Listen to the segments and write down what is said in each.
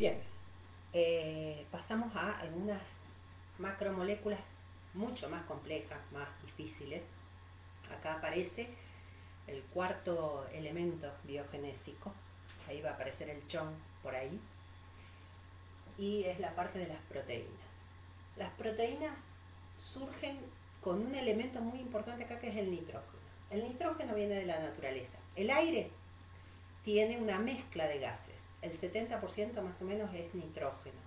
Bien, pasamos a algunas macromoléculas mucho más complejas, más difíciles. Acá aparece el cuarto elemento biogenésico, ahí va a aparecer el chon por ahí, y es la parte de las proteínas. Las proteínas surgen con un elemento muy importante acá que es el nitrógeno. El nitrógeno viene de la naturaleza. El aire tiene una mezcla de gases. El 70% más o menos es nitrógeno.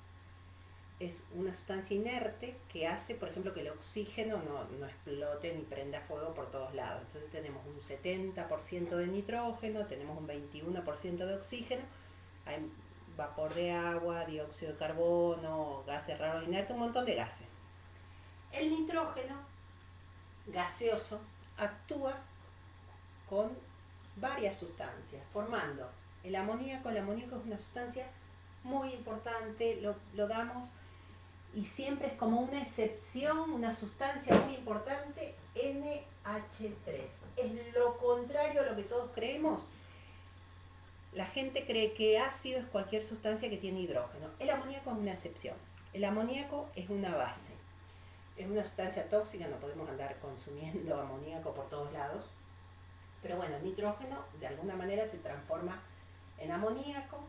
Es una sustancia inerte que hace, por ejemplo, que el oxígeno no explote ni prenda fuego por todos lados. Entonces tenemos un 70% de nitrógeno, tenemos un 21% de oxígeno, hay vapor de agua, dióxido de carbono, gases raros inertes, un montón de gases. El nitrógeno gaseoso actúa con varias sustancias, formando el amoníaco. El amoníaco es una sustancia muy importante, lo damos y siempre es como una excepción, una sustancia muy importante, NH3. Es lo contrario a lo que todos creemos. La gente cree que ácido es cualquier sustancia que tiene hidrógeno. El amoníaco es una excepción. El amoníaco es una base. Es una sustancia tóxica, no podemos andar consumiendo amoníaco por todos lados. Pero bueno, el nitrógeno de alguna manera se transforma en amoníaco.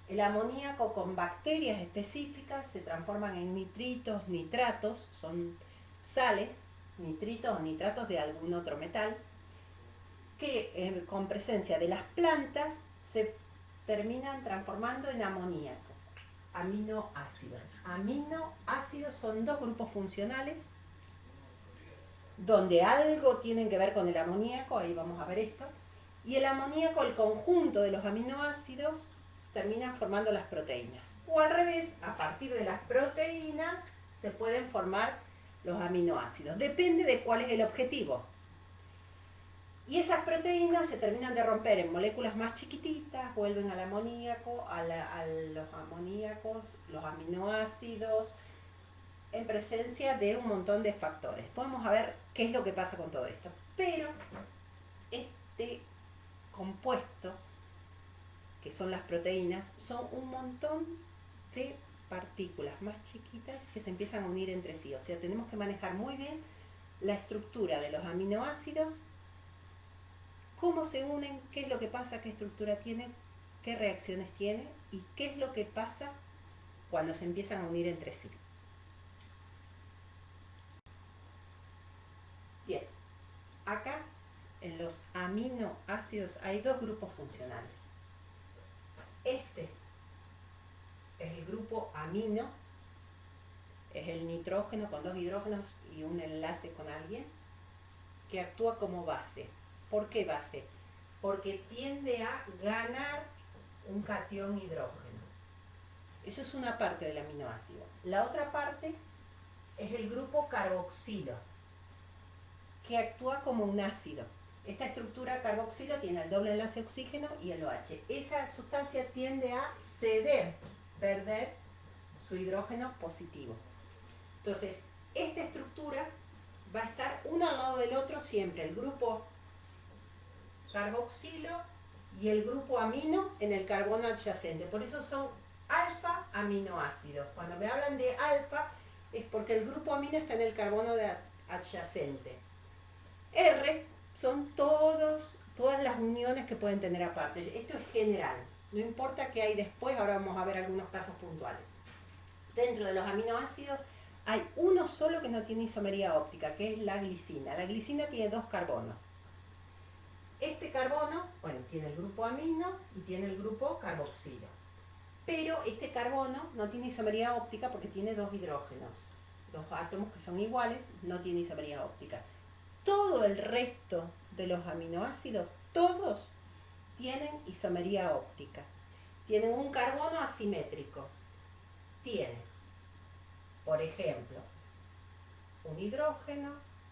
El amoníaco con bacterias específicas se transforman en nitritos, nitratos, son sales, nitritos o nitratos de algún otro metal, que con presencia de las plantas se terminan transformando en amoníaco. Aminoácidos. Aminoácidos son dos grupos funcionales donde algo tienen que ver con el amoníaco, ahí vamos a ver esto, y el amoníaco, el conjunto de los aminoácidos, terminan formando las proteínas. O al revés, a partir de las proteínas se pueden formar los aminoácidos. Depende de cuál es el objetivo. Y esas proteínas se terminan de romper en moléculas más chiquititas, vuelven al amoníaco, a los amoníacos, los aminoácidos, en presencia de un montón de factores. Vamos a ver qué es lo que pasa con todo esto. Pero este compuesto, que son las proteínas, son un montón de partículas más chiquitas que se empiezan a unir entre sí. O sea, tenemos que manejar muy bien la estructura de los aminoácidos, cómo se unen, qué es lo que pasa, qué estructura tienen, qué reacciones tienen y qué es lo que pasa cuando se empiezan a unir entre sí. Bien, acá en los aminoácidos hay dos grupos funcionales. Este es el grupo amino, es el nitrógeno con dos hidrógenos y un enlace con alguien, que actúa como base. ¿Por qué base? Porque tiende a ganar un catión hidrógeno. Eso es una parte del aminoácido. La otra parte es el grupo carboxilo, que actúa como un ácido. Esta estructura carboxilo tiene el doble enlace oxígeno y el OH. Esa sustancia tiende a ceder, perder su hidrógeno positivo. Entonces, esta estructura va a estar uno al lado del otro siempre, el grupo carboxilo y el grupo amino en el carbono adyacente. Por eso son alfa aminoácidos. Cuando me hablan de alfa es porque el grupo amino está en el carbono adyacente. R son todas las uniones que pueden tener aparte. Esto es general. No importa qué hay después, ahora vamos a ver algunos casos puntuales. Dentro de los aminoácidos hay uno solo que no tiene isomería óptica, que es la glicina. La glicina tiene dos carbonos. Este carbono, bueno, tiene el grupo amino y tiene el grupo carboxilo. Pero este carbono no tiene isomería óptica porque tiene dos hidrógenos. Dos átomos que son iguales, no tiene isomería óptica. Todo el resto de los aminoácidos, todos tienen isomería óptica. Tienen un carbono asimétrico. Tienen, por ejemplo, un hidrógeno,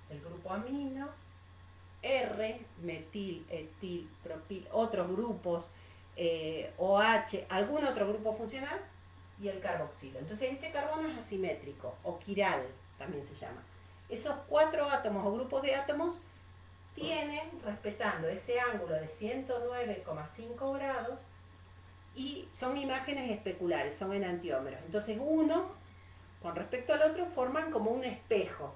el grupo amino, R, metil, etil, propil, otros grupos, OH, algún otro grupo funcional y el carboxilo. Entonces este carbono es asimétrico, o quiral también se llama. Esos cuatro átomos o grupos de átomos tienen, respetando ese ángulo de 109,5 grados, y son imágenes especulares, son enantiómeros. Entonces uno, con respecto al otro, forman como un espejo.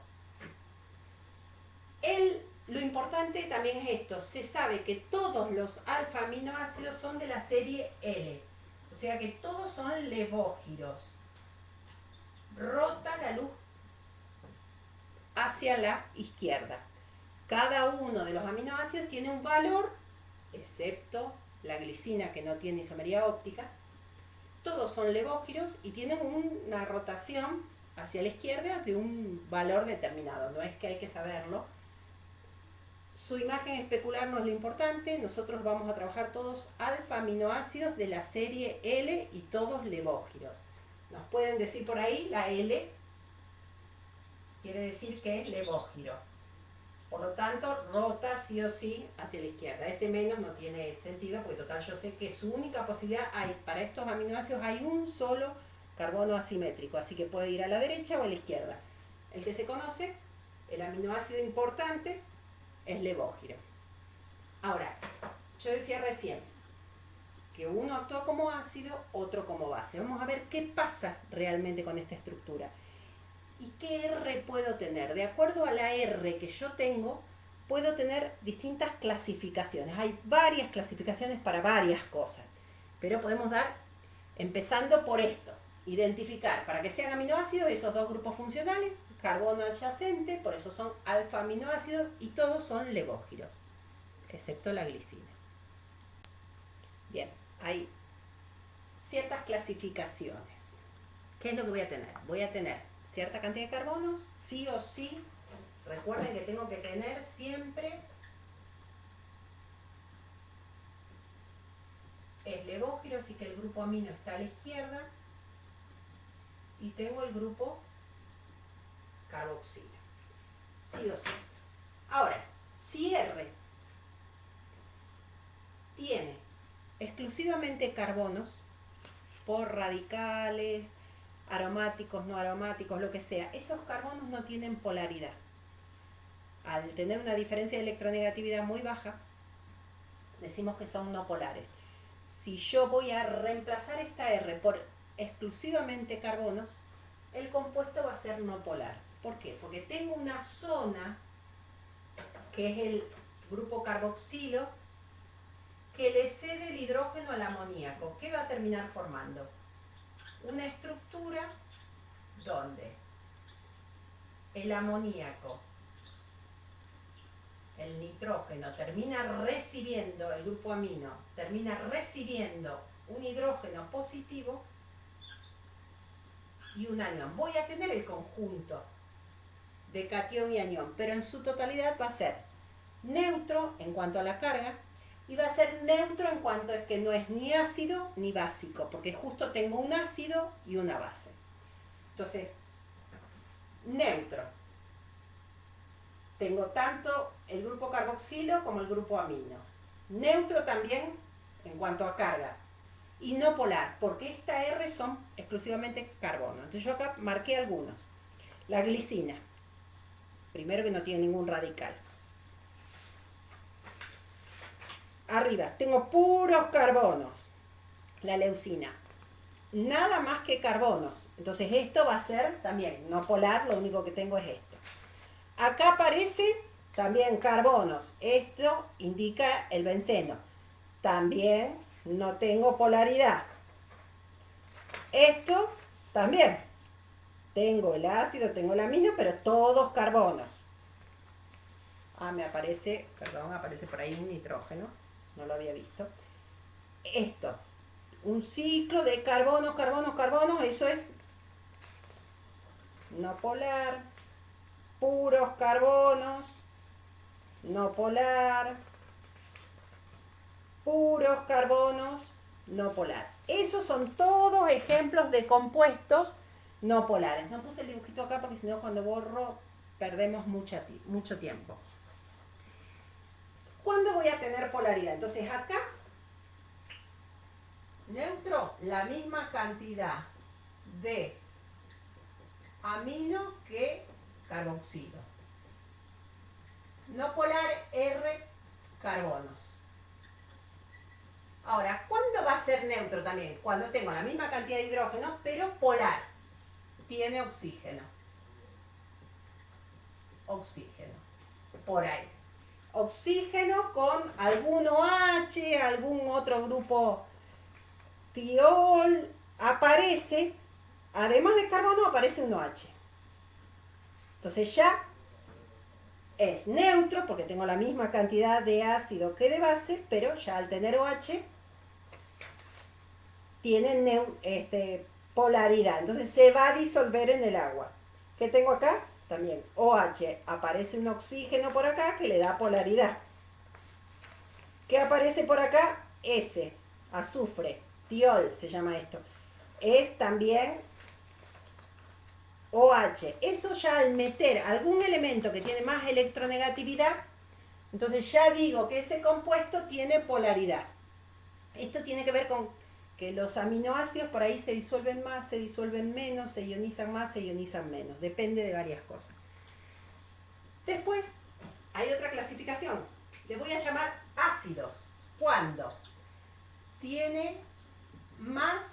Lo importante también es esto, se sabe que todos los alfa-aminoácidos son de la serie L, o sea que todos son levógiros. Rota la luz hacia la izquierda. Cada uno de los aminoácidos tiene un valor, excepto la glicina que no tiene isomería óptica. Todos son levógiros y tienen una rotación hacia la izquierda de un valor determinado, no es que hay que saberlo. Su imagen especular no es lo importante, nosotros vamos a trabajar todos alfa-aminoácidos de la serie L y todos levógiros. Nos pueden decir por ahí, la L quiere decir que es levógiro. Por lo tanto, rota sí o sí hacia la izquierda. Ese menos no tiene sentido porque total yo sé que su única posibilidad para estos aminoácidos hay un solo carbono asimétrico, así que puede ir a la derecha o a la izquierda. El que se conoce, el aminoácido importante, es levógiro. Ahora, yo decía recién que uno actúa como ácido, otro como base. Vamos a ver qué pasa realmente con esta estructura. ¿Y qué R puedo tener? De acuerdo a la R que yo tengo, puedo tener distintas clasificaciones. Hay varias clasificaciones para varias cosas, pero podemos dar, empezando por esto, identificar, para que sean aminoácidos, esos dos grupos funcionales, carbono adyacente, por eso son alfa-aminoácidos, y todos son levógiros, excepto la glicina. Bien, hay ciertas clasificaciones. ¿Qué es lo que voy a tener? Voy a tener cierta cantidad de carbonos, sí o sí. Recuerden que tengo que tener siempre es levógiro, así que el grupo amino está a la izquierda. Y tengo el grupo carboxilo. Sí o sí. Ahora, si R tiene exclusivamente carbonos, por radicales, aromáticos, no aromáticos, lo que sea, esos carbonos no tienen polaridad. Al tener una diferencia de electronegatividad muy baja, decimos que son no polares. Si yo voy a reemplazar esta R por exclusivamente carbonos, el compuesto va a ser no polar. ¿Por qué? Porque tengo una zona, que es el grupo carboxilo, que le cede el hidrógeno al amoníaco. ¿Qué va a terminar formando? Una estructura donde el amoníaco, el nitrógeno, termina recibiendo, el grupo amino, termina recibiendo un hidrógeno positivo y un anión. Voy a tener el conjunto de catión y anión, pero en su totalidad va a ser neutro en cuanto a la carga y va a ser neutro en cuanto a que no es ni ácido ni básico, porque justo tengo un ácido y una base. Entonces, neutro. Tengo tanto el grupo carboxilo como el grupo amino. Neutro también en cuanto a carga. Y no polar, porque esta R son exclusivamente carbono. Entonces yo acá marqué algunos. La glicina, primero que no tiene ningún radical. Arriba, tengo puros carbonos. La leucina, nada más que carbonos. Entonces esto va a ser también no polar, lo único que tengo es esto. Acá aparece también carbonos. Esto indica el benceno. También no tengo polaridad. Esto también. Tengo el ácido, tengo el amino, pero todos carbonos. Me aparece, perdón, aparece por ahí un nitrógeno. No lo había visto. Esto, un ciclo de carbonos, carbonos, carbonos, eso es no polar, puros carbonos, no polar, puros carbonos, no polar. Esos son todos ejemplos de compuestos no polares. No puse el dibujito acá porque si no cuando borro perdemos mucho tiempo. ¿Cuándo voy a tener polaridad? Entonces acá, neutro, la misma cantidad de amino que carboxilo. No polar, R, carbonos. Ahora, ¿cuándo va a ser neutro también? Cuando tengo la misma cantidad de hidrógeno, pero polar. Tiene oxígeno. Oxígeno. Por ahí. Oxígeno con algún OH, algún otro grupo tiol. Aparece, además de carbono, aparece un OH. Entonces ya es neutro porque tengo la misma cantidad de ácido que de base, pero ya al tener OH tiene polaridad. Entonces se va a disolver en el agua. ¿Qué tengo acá? También OH. Aparece un oxígeno por acá que le da polaridad. ¿Qué aparece por acá? S. Azufre. Tiol se llama esto. Es también OH. Eso ya al meter algún elemento que tiene más electronegatividad, entonces ya digo que ese compuesto tiene polaridad. Esto tiene que ver con que los aminoácidos por ahí se disuelven más, se disuelven menos, se ionizan más, se ionizan menos. Depende de varias cosas. Después hay otra clasificación. Le voy a llamar ácidos. ¿Cuándo? Tiene más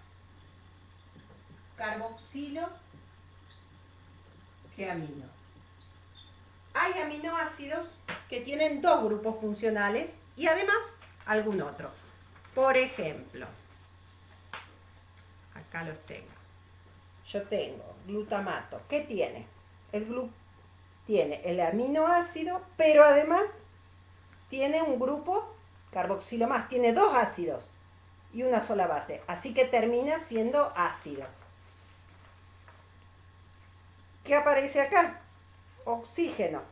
carboxilo que amino. Hay aminoácidos que tienen dos grupos funcionales y además algún otro. Por ejemplo, acá los tengo. Yo tengo glutamato. ¿Qué tiene? Tiene el aminoácido, pero además tiene un grupo carboxilo más. Tiene dos ácidos y una sola base. Así que termina siendo ácido. ¿Qué aparece acá? Oxígeno.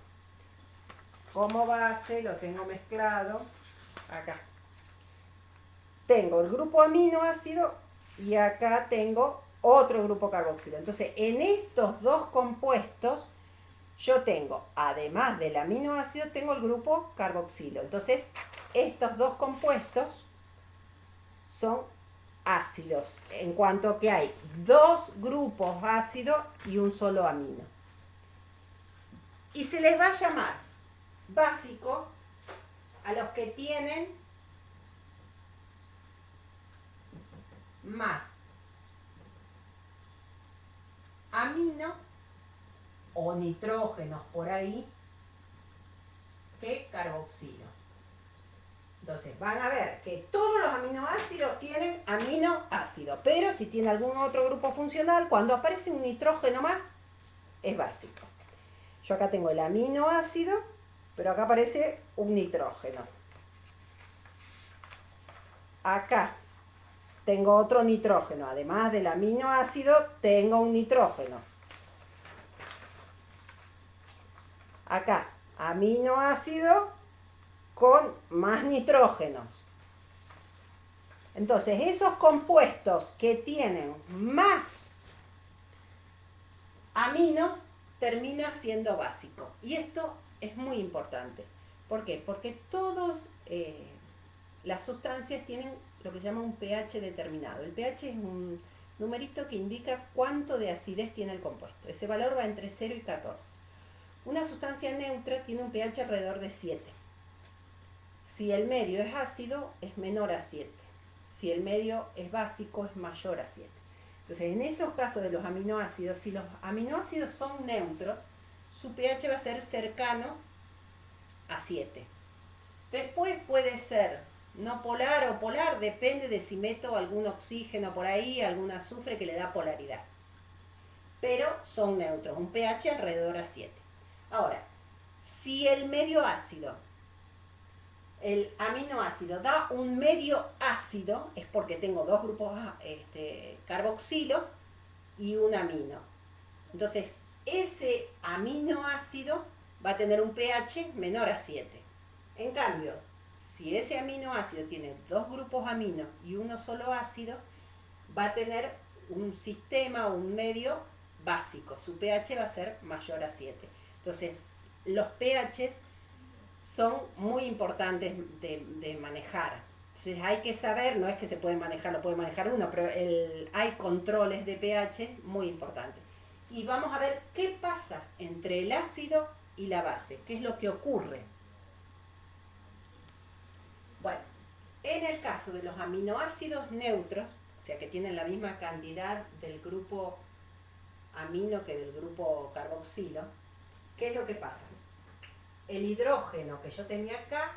Como base lo tengo mezclado acá. Tengo el grupo aminoácido y acá tengo otro grupo carboxilo. Entonces, en estos dos compuestos, yo tengo, además del aminoácido, tengo el grupo carboxilo. Entonces, estos dos compuestos son ácidos, en cuanto que hay dos grupos ácidos y un solo amino. Y se les va a llamar básicos a los que tienen más amino o nitrógenos por ahí que carboxilo. Entonces van a ver que todos los aminoácidos tienen aminoácido, pero si tiene algún otro grupo funcional, cuando aparece un nitrógeno más, es básico. Yo acá tengo el aminoácido, pero acá aparece un nitrógeno. Acá tengo otro nitrógeno, además del aminoácido, tengo un nitrógeno. Acá, aminoácido con más nitrógenos. Entonces, esos compuestos que tienen más aminos termina siendo básico. Y esto es muy importante. ¿Por qué? Porque todas las sustancias tienen lo que se llama un pH determinado. El pH es un numerito que indica cuánto de acidez tiene el compuesto. Ese valor va entre 0 y 14. Una sustancia neutra tiene un pH alrededor de 7. Si el medio es ácido, es menor a 7. Si el medio es básico, es mayor a 7. Entonces, en esos casos de los aminoácidos, si los aminoácidos son neutros, su pH va a ser cercano a 7. Después puede ser no polar o polar, depende de si meto algún oxígeno por ahí, algún azufre que le da polaridad. Pero son neutros, un pH alrededor a 7. Ahora, si el medio ácido, el aminoácido, da un medio ácido, es porque tengo dos grupos carboxilo y un amino. Entonces, ese aminoácido va a tener un pH menor a 7. En cambio, si ese aminoácido tiene dos grupos amino y uno solo ácido, va a tener un sistema o un medio básico. Su pH va a ser mayor a 7. Entonces, los pHs son muy importantes de manejar. Entonces hay que saber, no es que se puede manejar, lo puede manejar uno, pero hay controles de pH muy importantes. Y vamos a ver qué pasa entre el ácido y la base, qué es lo que ocurre. Bueno, En el caso de los aminoácidos neutros, o sea que tienen la misma cantidad del grupo amino que del grupo carboxilo, ¿qué es lo que pasa? El hidrógeno que yo tenía acá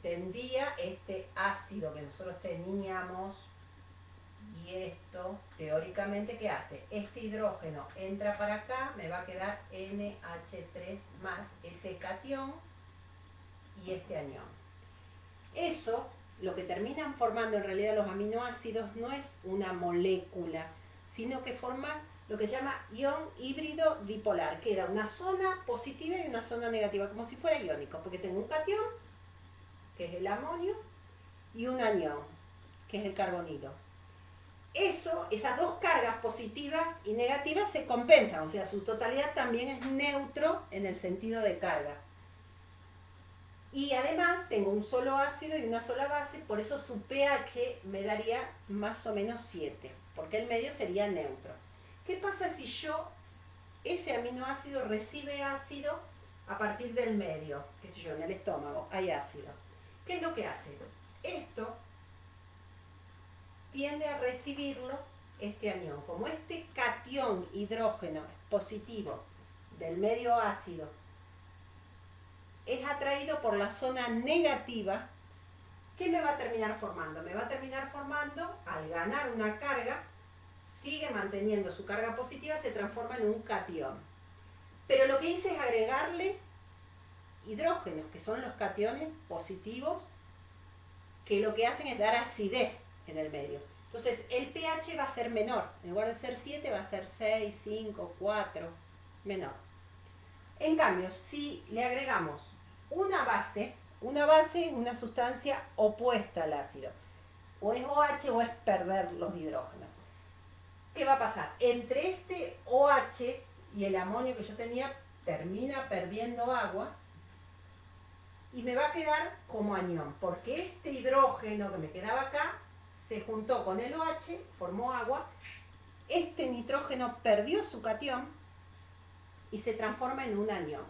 tendría este ácido que nosotros teníamos, y esto teóricamente ¿qué hace? Este hidrógeno entra para acá, me va a quedar NH3 más ese catión y este anión. Eso, lo que terminan formando en realidad los aminoácidos, no es una molécula, sino que forman lo que se llama ion híbrido dipolar. Queda una zona positiva y una zona negativa, como si fuera iónico, porque tengo un catión, que es el amonio, y un anión, que es el carbonilo. Esas dos cargas positivas y negativas se compensan, o sea, su totalidad también es neutro en el sentido de carga. Y además tengo un solo ácido y una sola base, por eso su pH me daría más o menos 7, porque el medio sería neutro. ¿Qué pasa si ese aminoácido recibe ácido a partir del medio? Qué sé yo, en el estómago hay ácido. ¿Qué es lo que hace? Esto tiende a recibirlo este anión. Como este catión hidrógeno positivo del medio ácido es atraído por la zona negativa, ¿qué me va a terminar formando? Me va a terminar formando, al ganar una carga, sigue manteniendo su carga positiva, se transforma en un catión. Pero lo que hice es agregarle hidrógenos, que son los cationes positivos, que lo que hacen es dar acidez en el medio. Entonces el pH va a ser menor. En lugar de ser 7 va a ser 6, 5, 4, menor. En cambio, si le agregamos una base es una sustancia opuesta al ácido. O es OH o es perder los hidrógenos. ¿Qué va a pasar? Entre este OH y el amonio que yo tenía, termina perdiendo agua y me va a quedar como anión, porque este hidrógeno que me quedaba acá se juntó con el OH, formó agua, este nitrógeno perdió su catión y se transforma en un anión.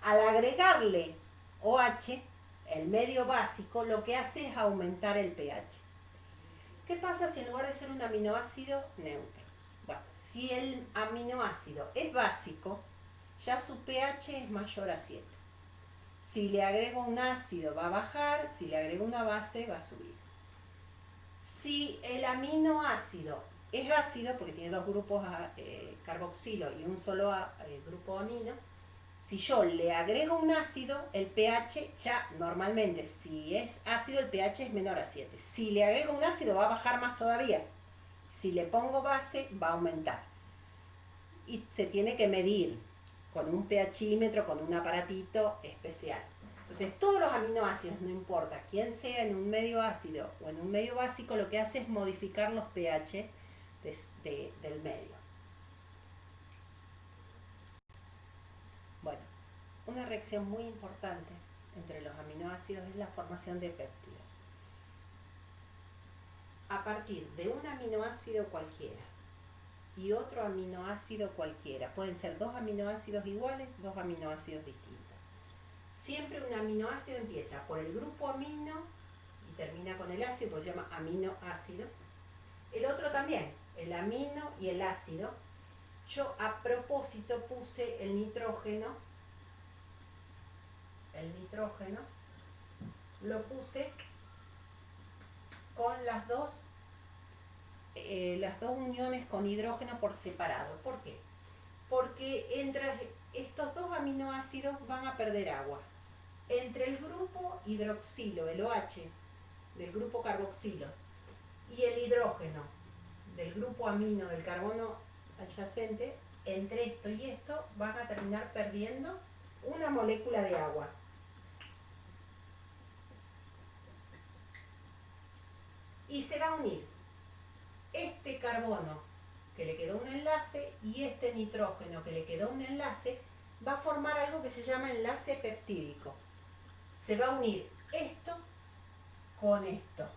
Al agregarle OH, el medio básico, lo que hace es aumentar el pH. ¿Qué pasa si en lugar de ser un aminoácido neutro? Bueno, si el aminoácido es básico, ya su pH es mayor a 7. Si le agrego un ácido va a bajar, si le agrego una base va a subir. Si el aminoácido es ácido, porque tiene dos grupos carboxilo y un solo grupo amino, si yo le agrego un ácido, el pH ya normalmente, si es ácido, el pH es menor a 7. Si le agrego un ácido va a bajar más todavía. Si le pongo base va a aumentar. Y se tiene que medir con un pHímetro, con un aparatito especial. Entonces todos los aminoácidos, no importa quién sea en un medio ácido o en un medio básico, lo que hace es modificar los pH del medio. Bueno, una reacción muy importante entre los aminoácidos es la formación de péptidos. A partir de un aminoácido cualquiera y otro aminoácido cualquiera, pueden ser dos aminoácidos iguales, dos aminoácidos distintos. Siempre un aminoácido empieza por el grupo amino y termina con el ácido, pues se llama aminoácido. El otro también, el amino y el ácido. Yo a propósito puse el nitrógeno lo puse con las dos uniones con hidrógeno por separado. ¿Por qué? Porque entre estos dos aminoácidos van a perder agua. Entre el grupo hidroxilo, el OH, del grupo carboxilo, y el hidrógeno del grupo amino del carbono adyacente, entre esto y esto van a terminar perdiendo una molécula de agua. Y se va a unir este carbono que le quedó un enlace y este nitrógeno que le quedó un enlace, va a formar algo que se llama enlace peptídico. Se va a unir esto con esto.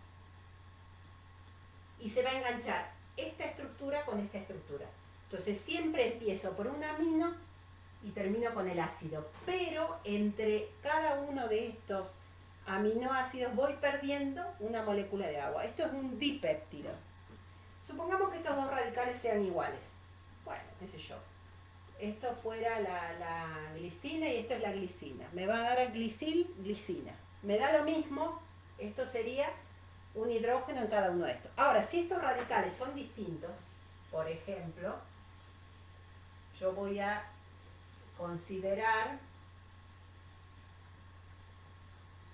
Y se va a enganchar esta estructura con esta estructura. Entonces siempre empiezo por un amino y termino con el ácido. Pero entre cada uno de estos aminoácidos voy perdiendo una molécula de agua. Esto es un dipéptido. Supongamos que estos dos radicales sean iguales. Bueno, qué sé yo. Esto fuera la glicina y esto es la glicina. Me va a dar glicina. Me da lo mismo, esto sería un hidrógeno en cada uno de estos. Ahora, si estos radicales son distintos, por ejemplo, yo voy a considerar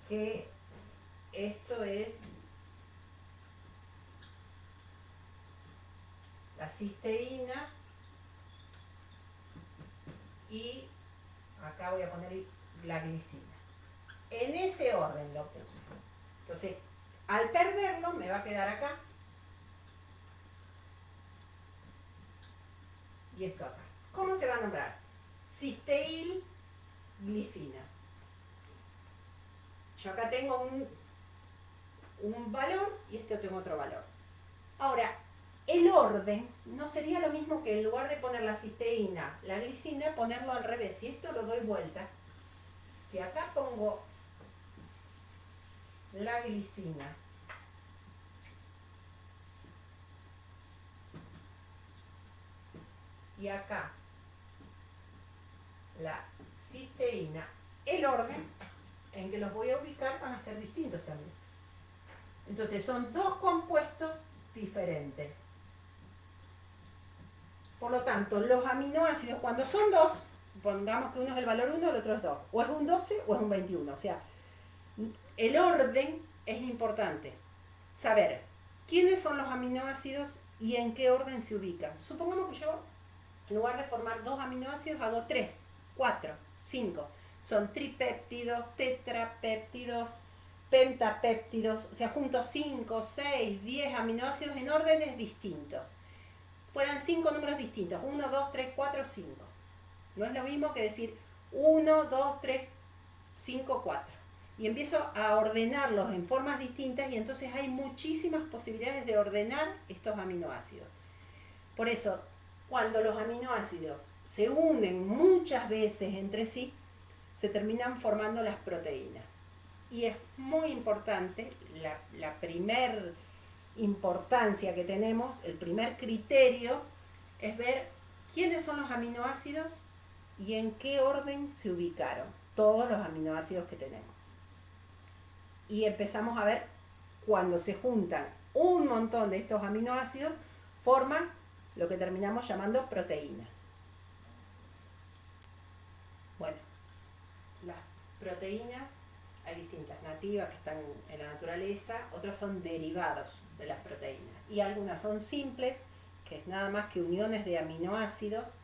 que esto es la cisteína y acá voy a poner la glicina. En ese orden lo puse. Entonces, al perderlo me va a quedar acá y esto acá. ¿Cómo se va a nombrar? Cisteíl glicina. Yo acá tengo un valor y este tengo otro valor. Ahora, el orden no sería lo mismo que en lugar de poner la cisteína, la glicina, ponerlo al revés. Si esto lo doy vuelta, si acá pongo la glicina y acá la cisteína, el orden en que los voy a ubicar van a ser distintos también. Entonces son dos compuestos diferentes. Por lo tanto, los aminoácidos, cuando son dos, pongamos que uno es el valor 1, el otro es 2, o es un 12 o es un 21. O sea, el orden es importante. Saber quiénes son los aminoácidos y en qué orden se ubican. Supongamos que yo, en lugar de formar 2 aminoácidos, hago 3, 4, 5. Son tripéptidos, tetrapéptidos, pentapéptidos, o sea, junto 5, 6, 10 aminoácidos en órdenes distintos. Fueran 5 números distintos, 1, 2, 3, 4, 5. No es lo mismo que decir 1, 2, 3, 5, 4. Y empiezo a ordenarlos en formas distintas y entonces hay muchísimas posibilidades de ordenar estos aminoácidos. Por eso, cuando los aminoácidos se unen muchas veces entre sí, se terminan formando las proteínas. Y es muy importante, la primer importancia que tenemos, el primer criterio, es ver quiénes son los aminoácidos y en qué orden se ubicaron todos los aminoácidos que tenemos. Y empezamos a ver cuando se juntan un montón de estos aminoácidos, forman lo que terminamos llamando proteínas. Bueno, las proteínas hay distintas, nativas que están en la naturaleza, otras son derivados de las proteínas y algunas son simples, que es nada más que uniones de aminoácidos,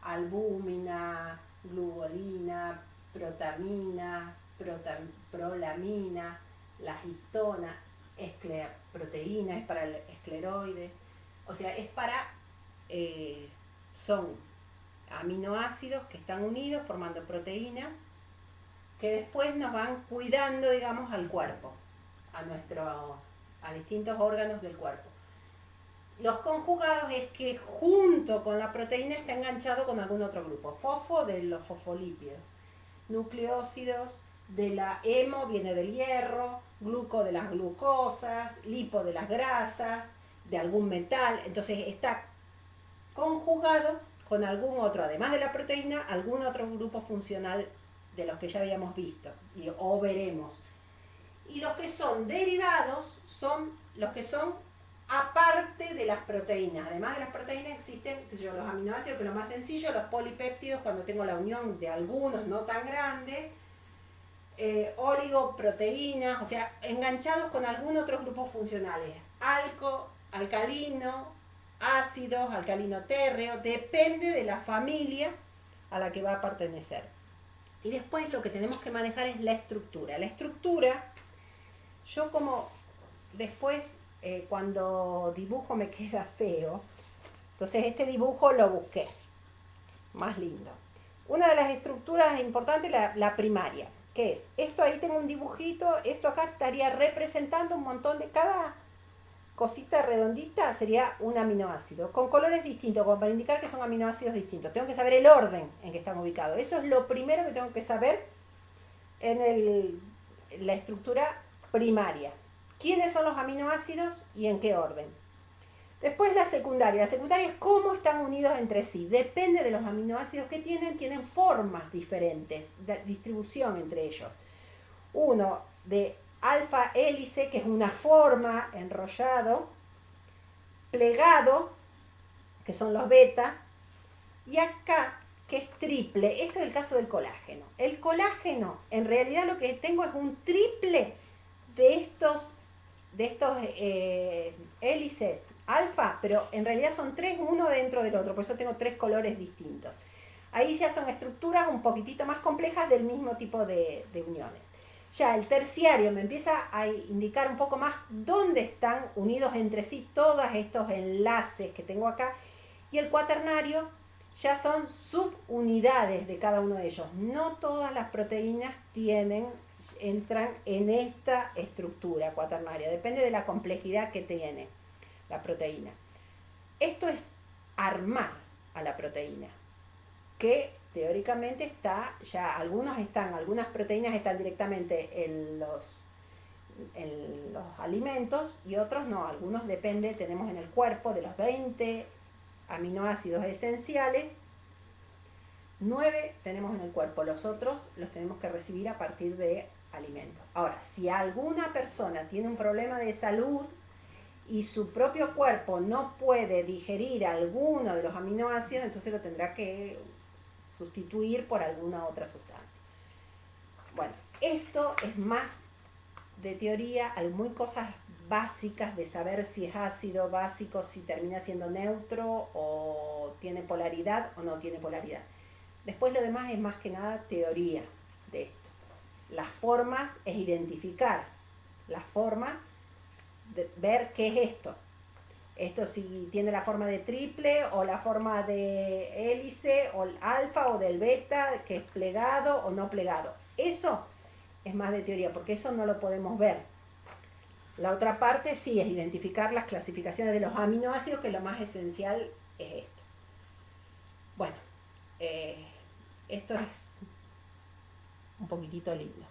albúmina, glugolina, protamina, prolamina, la histona, proteína, es para escleroides, o sea, es para, son aminoácidos que están unidos formando proteínas que después nos van cuidando, digamos, al cuerpo, a distintos órganos del cuerpo. Los conjugados es que junto con la proteína está enganchado con algún otro grupo. Fosfo de los fosfolípidos, nucleósidos de la hemo viene del hierro, gluco de las glucosas, lipo de las grasas, de algún metal. Entonces está conjugado con algún otro, además de la proteína, algún otro grupo funcional de los que ya habíamos visto o veremos. Y los que son derivados son los que son aparte de las proteínas. Además de las proteínas existen los aminoácidos, que es lo más sencillo, los polipéptidos, cuando tengo la unión de algunos no tan grandes, oligoproteínas, o sea, enganchados con algún otro grupo funcionales. Alcalino, ácidos, alcalino térreo, depende de la familia a la que va a pertenecer. Y después lo que tenemos que manejar es la estructura. La estructura, yo como después cuando dibujo me queda feo, entonces este dibujo lo busqué, más lindo. Una de las estructuras importantes es la primaria, que es, esto ahí tengo un dibujito, esto acá estaría representando un montón de cada cosita redondita, sería un aminoácido, con colores distintos, como para indicar que son aminoácidos distintos. Tengo que saber el orden en que están ubicados. Eso es lo primero que tengo que saber en la estructura primaria. ¿Quiénes son los aminoácidos y en qué orden? Después la secundaria. La secundaria es cómo están unidos entre sí. Depende de los aminoácidos que tienen formas diferentes, de distribución entre ellos. Uno de alfa hélice, que es una forma, enrollado, plegado, que son los beta, y acá, que es triple. Esto es el caso del colágeno. El colágeno, en realidad lo que tengo es un triple de estos hélices alfa, pero en realidad son tres, uno dentro del otro, por eso tengo tres colores distintos. Ahí ya son estructuras un poquitito más complejas del mismo tipo de uniones. Ya el terciario me empieza a indicar un poco más dónde están unidos entre sí todos estos enlaces que tengo acá, y el cuaternario ya son subunidades de cada uno de ellos. No todas las proteínas entran en esta estructura cuaternaria, depende de la complejidad que tiene la proteína. Esto es armar a la proteína, que teóricamente está, ya algunas proteínas están directamente en los alimentos y otros no, algunos depende, tenemos en el cuerpo de los 20 aminoácidos esenciales, 9 tenemos en el cuerpo, los otros los tenemos que recibir a partir de alimentos. Ahora, si alguna persona tiene un problema de salud y su propio cuerpo no puede digerir alguno de los aminoácidos, entonces lo tendrá que sustituir por alguna otra sustancia. Bueno, esto es más de teoría, hay muy cosas básicas de saber si es ácido, básico, si termina siendo neutro o tiene polaridad o no tiene polaridad. Después lo demás es más que nada teoría de esto. Las formas es identificar las formas, de ver qué es esto. Esto si tiene la forma de triple o la forma de hélice o el alfa o del beta, que es plegado o no plegado. Eso es más de teoría, porque eso no lo podemos ver. La otra parte sí es identificar las clasificaciones de los aminoácidos, que lo más esencial es esto. Bueno, esto es un poquitito lindo.